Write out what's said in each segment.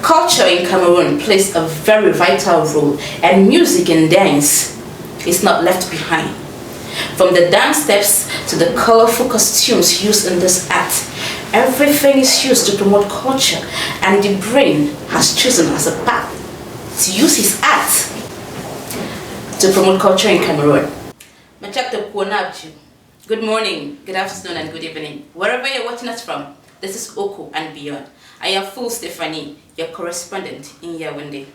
Culture in Cameroon plays a very vital role, and music and dance is not left behind. From the dance steps to the colorful costumes used in this art, everything is used to promote culture, and the brain has chosen as a path to use his art to promote culture in Cameroon. Good morning, good afternoon, and good evening. Wherever you're watching us from, this is Oku and Beyond. I am Full Stephanie, your correspondent in Yaoundé.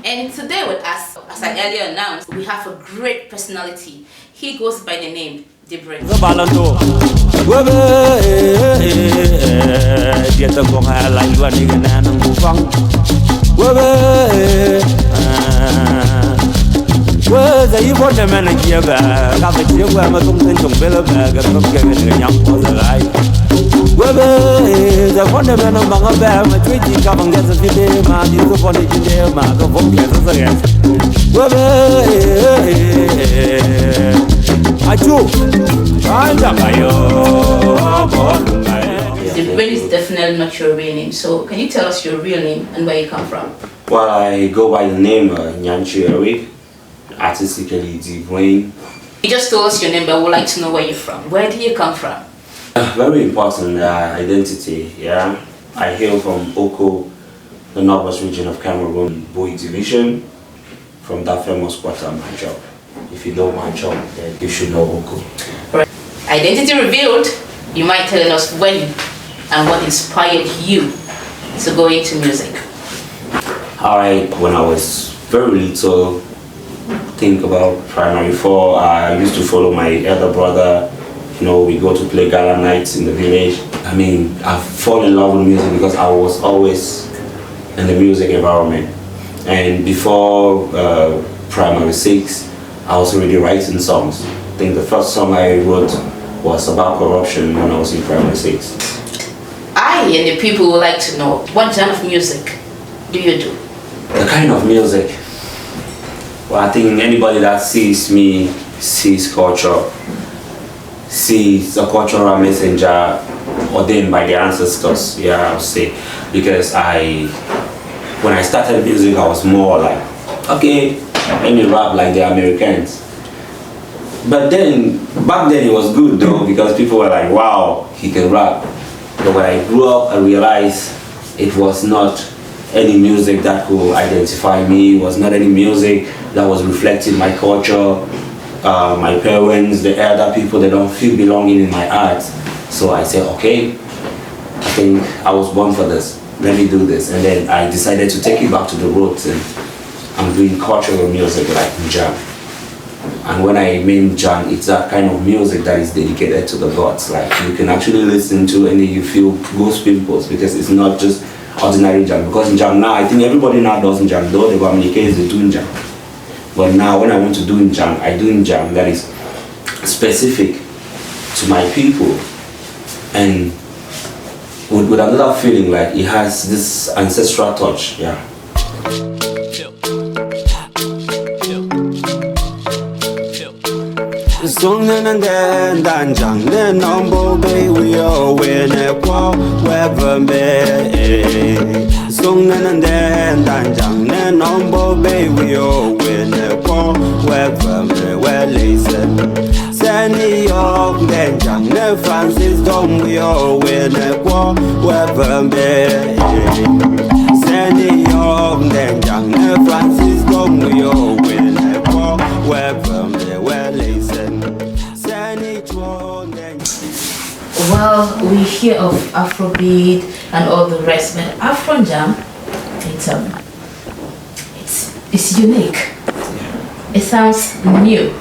And today with us, as I earlier announced, we have a great personality. He goes by the name Debre. Debre is definitely not your real name, so can you tell us your real name and where you come from? Well, I go by the name Njang, artistically Debre. You just told us your name, but we'd like to know where you're from. Where do you come from? Very important identity, yeah. I hail from Oku, the northwest region of Cameroon, Boy Division, from that famous quarter, Njang. If you know Njang, then you should know Oku. Right. Identity revealed, you might tell us when and what inspired you to go into music. Alright, when I was very little, think about primary 4, I used to follow my elder brother. You know, we go to play gala nights in the village. I mean, I fall in love with music because I was always in the music environment. And before primary 6, I was already writing songs. I think the first song I wrote was about corruption when I was in primary 6. I and the people would like to know, what genre of music do you do? The kind of music, well, I think anybody that sees me sees culture, sees a cultural messenger ordained by the ancestors, yeah, I would say. Because when I started music, I was more like, okay, let me rap like the Americans. But then, back then it was good though, because people were like, wow, he can rap. But when I grew up, I realized it was not any music that could identify me. It was not any music that was reflecting my culture. My parents, the elder people, they don't feel belonging in my art. So I said, okay, I think I was born for this. Let me do this. And then I decided to take it back to the roots, and I'm doing cultural music like Njang. And when I mean Njang, it's that kind of music that is dedicated to the gods. Like you can actually listen to and you feel ghost pimples, because it's not just ordinary Njang. Because Njang now, I think everybody now does Njang, though the Guamaniques they do Njang. But now when I want to do Njang, I do Njang that is specific to my people, and with another feeling, like it has this ancestral touch, yeah. Song and then Njang, the number bay we all win a quo, wherever may. Song and then Njang, the number bay we all win a quo, wherever may. Well, listen, Sandy York, then Njang, the Francis Dom, we all win a quo, wherever may. Sandy York, then Njang, the Francis Dom, we all win a quo, wherever may. Well, listen. Well, we hear of Afrobeat and all the rest, but Afro Njang, it's unique. It sounds new.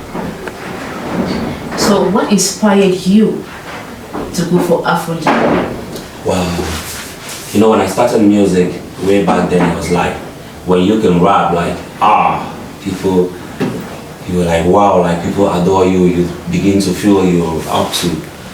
So, what inspired you to go for Afro Njang? Well, you know, when I started music way back then, it was like when you can rap, like people, you were like, wow, like people adore you. You begin to feel you're up to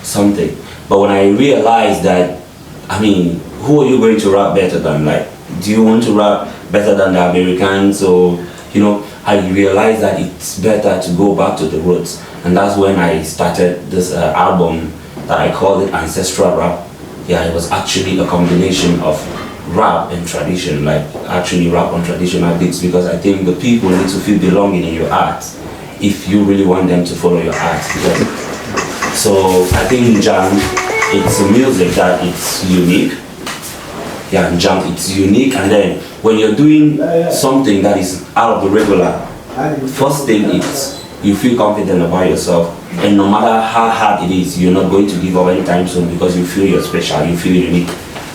something. But when I realized that, I mean, who are you going to rap better than? Like, do you want to rap better than the Americans? Or, you know, I realized that it's better to go back to the roots. And that's when I started this album that I called it Ancestral Rap. Yeah, it was actually a combination of rap and tradition, like actually rap on traditional beats, because I think the people need to feel belonging in your art if you really want them to follow your art. So I think Njang, it's a music that it's unique. Yeah, Njang, it's unique, and then when you're doing something that is out of the regular, first thing is you feel confident about yourself, and no matter how hard it is, you're not going to give up anytime soon because you feel you're special, you feel unique.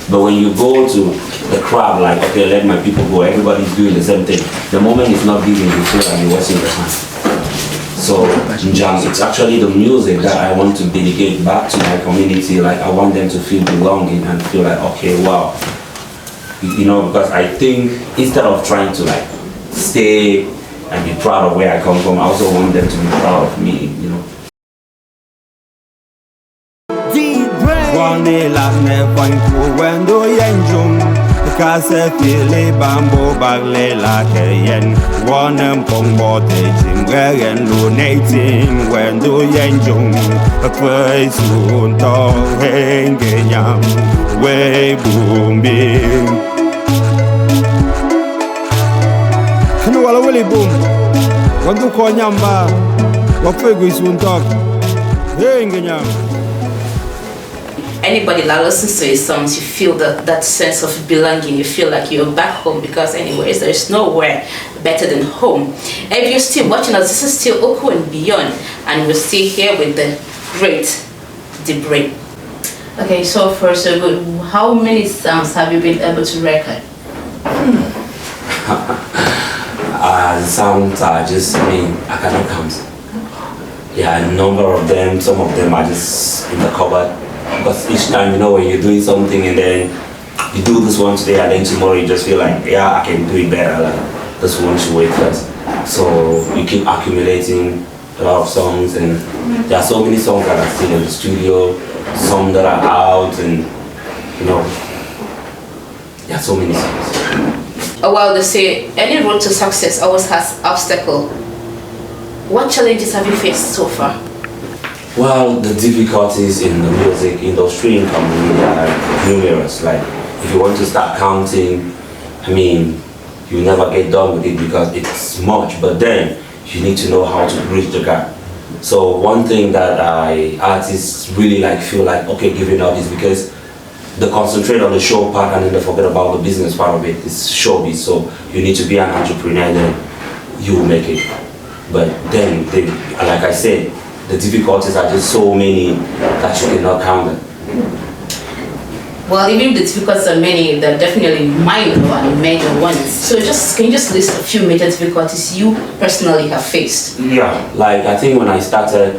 But when you go to the crowd, like, okay, let my people go, everybody's doing the same thing, the moment it's not giving, you feel like you're wasting your time. So Njang, it's actually the music that I want to dedicate back to my community. Like, I want them to feel belonging and feel like, okay, wow. You know, because I think instead of trying to like stay and be proud of where I come from, I also want them to be proud of me, you know. Wani la ne fanku wendo yenjum Kase fili bambo bagle la keyen Wanem pongbo te jim Wegen lu neiting wendo yenjum Fei sun to henge nyam Wei boom bim Kanu wala wali boom Wandu ko nyamba Wafegu sun to henge nyam. Anybody that listens to his songs, you feel that sense of belonging. You feel like you're back home, because anyways, there's nowhere better than home. If you're still watching us, this is still Oku and Beyond, and we're still here with the great Debray. Okay, so far so good. How many songs have you been able to record? The sounds are just, I cannot count. Yeah, a number of them, some of them are just in the cupboard. Because each time, you know, when you're doing something and then you do this one today and then tomorrow you just feel like, yeah, I can do it better, like this one should wait first. So you keep accumulating a lot of songs, and there are so many songs that are still in the studio, some that are out, and you know, there are so many songs. Oh, well, they say any road to success always has obstacle. What challenges have you faced so far? Well, the difficulties in the music industry in Cambodia are numerous. Like, if you want to start counting, you never get done with it because it's much. But then, you need to know how to bridge the gap. So one thing that artists really feel like, okay, giving up is because they concentrate on the show part and then they forget about the business part of it. It's showbiz, so you need to be an entrepreneur, then you will make it. But then, like I said, the difficulties are just so many that you cannot count them. Well, even if the difficulties are many, they're definitely minor and major ones. So can you just list a few major difficulties you personally have faced? Yeah, like I think when I started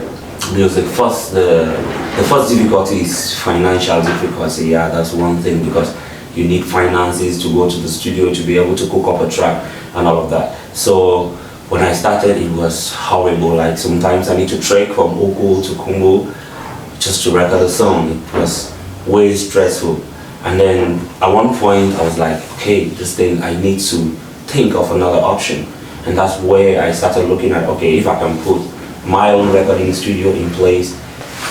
music, the first difficulty is financial difficulty. Yeah, that's one thing, because you need finances to go to the studio to be able to cook up a track and all of that. So when I started, it was horrible. Like, sometimes I need to trek from Oku to Congo just to record a song. It was way stressful. And then at one point I was like, okay, this thing, I need to think of another option. And that's where I started looking at, okay, if I can put my own recording studio in place,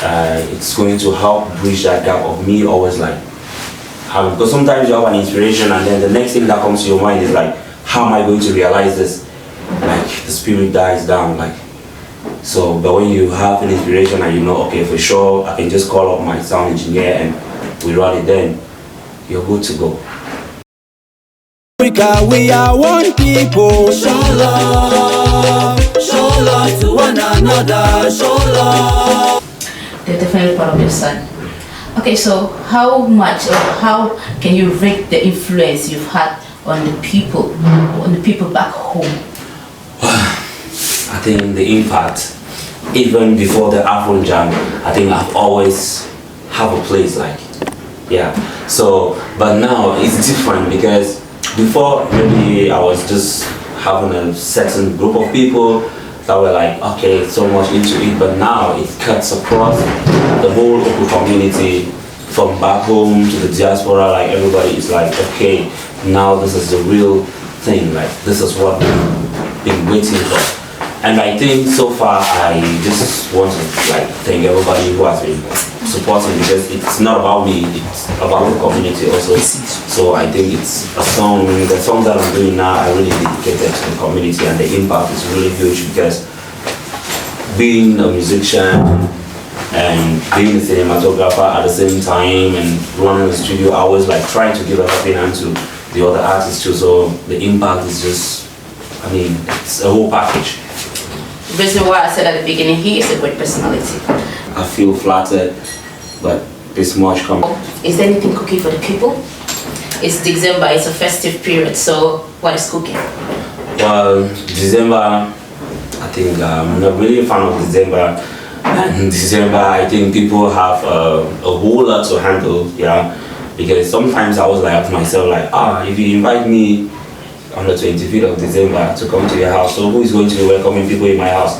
it's going to help bridge that gap of me always because sometimes you have an inspiration and then the next thing that comes to your mind is like, how am I going to realize this? Like, the spirit dies down, so. But when you have an inspiration and you know, okay, for sure I can just call up my sound engineer and we run it, then you're good to go. Africa, we are one people. Show love to one another. Show love. They're definitely part of your son. Okay, so how much or how can you rate the influence you've had on the people back home? I think the impact, even before the Afro Njang, I think I've always have a place so, but now it's different, because before maybe I was just having a certain group of people that were like, okay, so much into it, but now it cuts across the whole Oku community, from back home to the diaspora. Like, everybody is like, okay, now this is the real thing, this is what we've been waiting for. And I think so far I just want to thank everybody who has been supporting because it's not about me, it's about the community also. So I think it's the song that I'm doing now, I really dedicated to the community, and the impact is really huge because being a musician and being a cinematographer at the same time and running the studio, I was like trying to give a helping hand to the other artists too. So the impact is just, I mean, it's a whole package. The reason why I said at the beginning, he is a great personality. I feel flattered, but this much comes. Is there anything cooking for the people? It's December, it's a festive period, so what is cooking? Well, December, I think I'm not really a fan of December. And December, I think people have a whole lot to handle, yeah. Because sometimes I was like to myself, like, if you invite me on the 25th of December to come to your house, so who is going to be welcoming people in my house?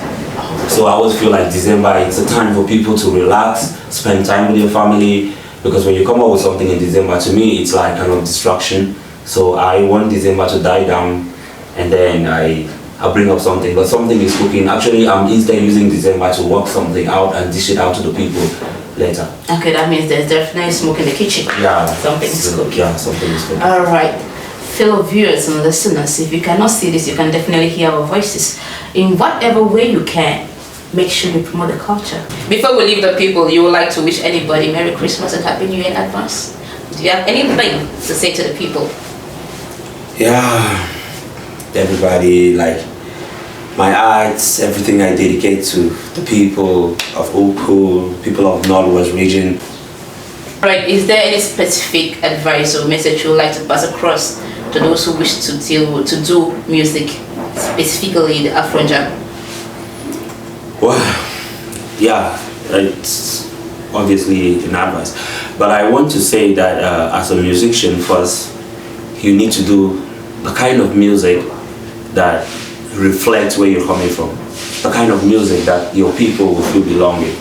So I always feel like December, it's a time for people to relax, spend time with your family, because when you come up with something in December, to me, it's like kind of distraction. So I want December to die down, and then I bring up something, but something is cooking. Actually, I'm instead using December to work something out and dish it out to the people later. Okay, that means there's definitely smoke in the kitchen. Yeah. Something is cooking. Yeah, something is cooking. All right. Fellow viewers and listeners, if you cannot see this, you can definitely hear our voices. In whatever way you can, make sure you promote the culture. Before we leave the people, you would like to wish anybody Merry Christmas and Happy New Year in advance? Do you have anything to say to the people? Yeah, everybody, like my arts, everything I dedicate to the people of Oku, people of Northwest region. Right, is there any specific advice or message you would like to pass across to those who wish to do music, specifically the Afro Njang? Well, yeah, it's obviously an advice, but I want to say that as a musician first, you need to do the kind of music that reflects where you're coming from, the kind of music that your people will feel belonging.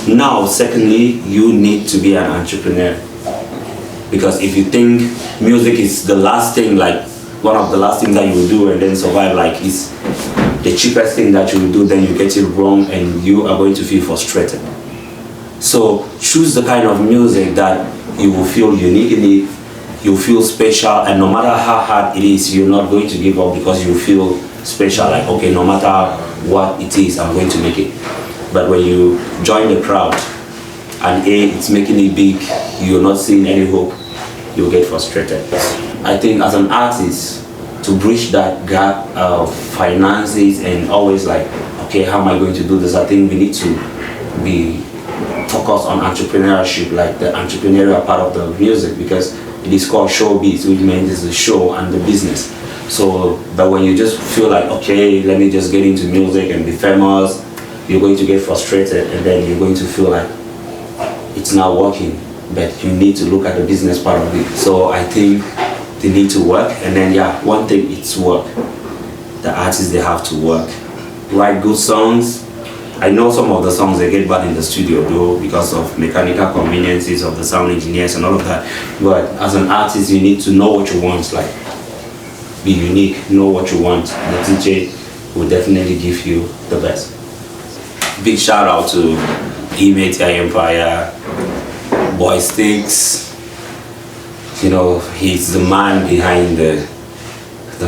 Now, secondly, you need to be an entrepreneur, because if you think music is the last thing, like one of the last things that you will do and then survive, like it's the cheapest thing that you will do, then you get it wrong and you are going to feel frustrated. So choose the kind of music that you will feel unique in it, you feel special, and no matter how hard it is, you're not going to give up because you feel special, like, okay, no matter what it is, I'm going to make it. But when you join the crowd and it's making it big, you're not seeing any hope, you'll get frustrated. I think as an artist, to bridge that gap of finances and always like, okay, how am I going to do this? I think we need to be focused on entrepreneurship, like the entrepreneurial part of the music, because it is called showbiz, which means it's the show and the business. So, but when you just feel like, okay, let me just get into music and be famous, you're going to get frustrated, and then you're going to feel like it's not working, but you need to look at the business part of it. So I think they need to work, and then yeah, one thing, it's work. The artists, they have to work. Write good songs. I know some of the songs they get bad in the studio though because of mechanical conveniences of the sound engineers and all of that. But as an artist, you need to know what you want, like be unique, know what you want. The DJ will definitely give you the best. Big shout out to Imetia Empire, Boy Sticks. You know, he's the man behind the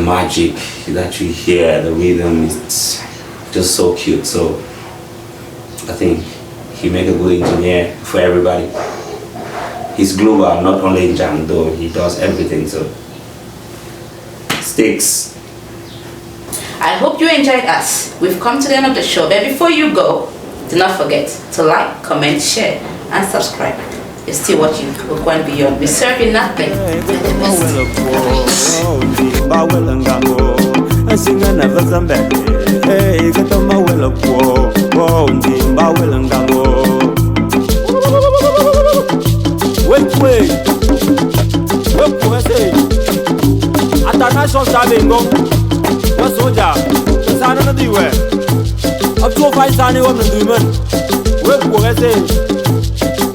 magic that you hear, the rhythm is just so cute. So I think he make a good engineer for everybody. He's global, not only in Njang though, he does everything, so Sticks. I hope you enjoyed us. We've come to the end of the show, but before you go, do not forget to like, comment, share, and subscribe. You're still watching Oku and Beyond. We serve you nothing but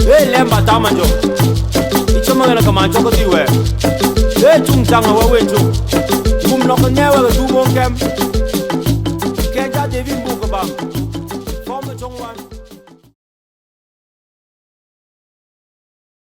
the lemba tamajo ichomangana kama choko diwe chung changa wa wenju kum no never do won't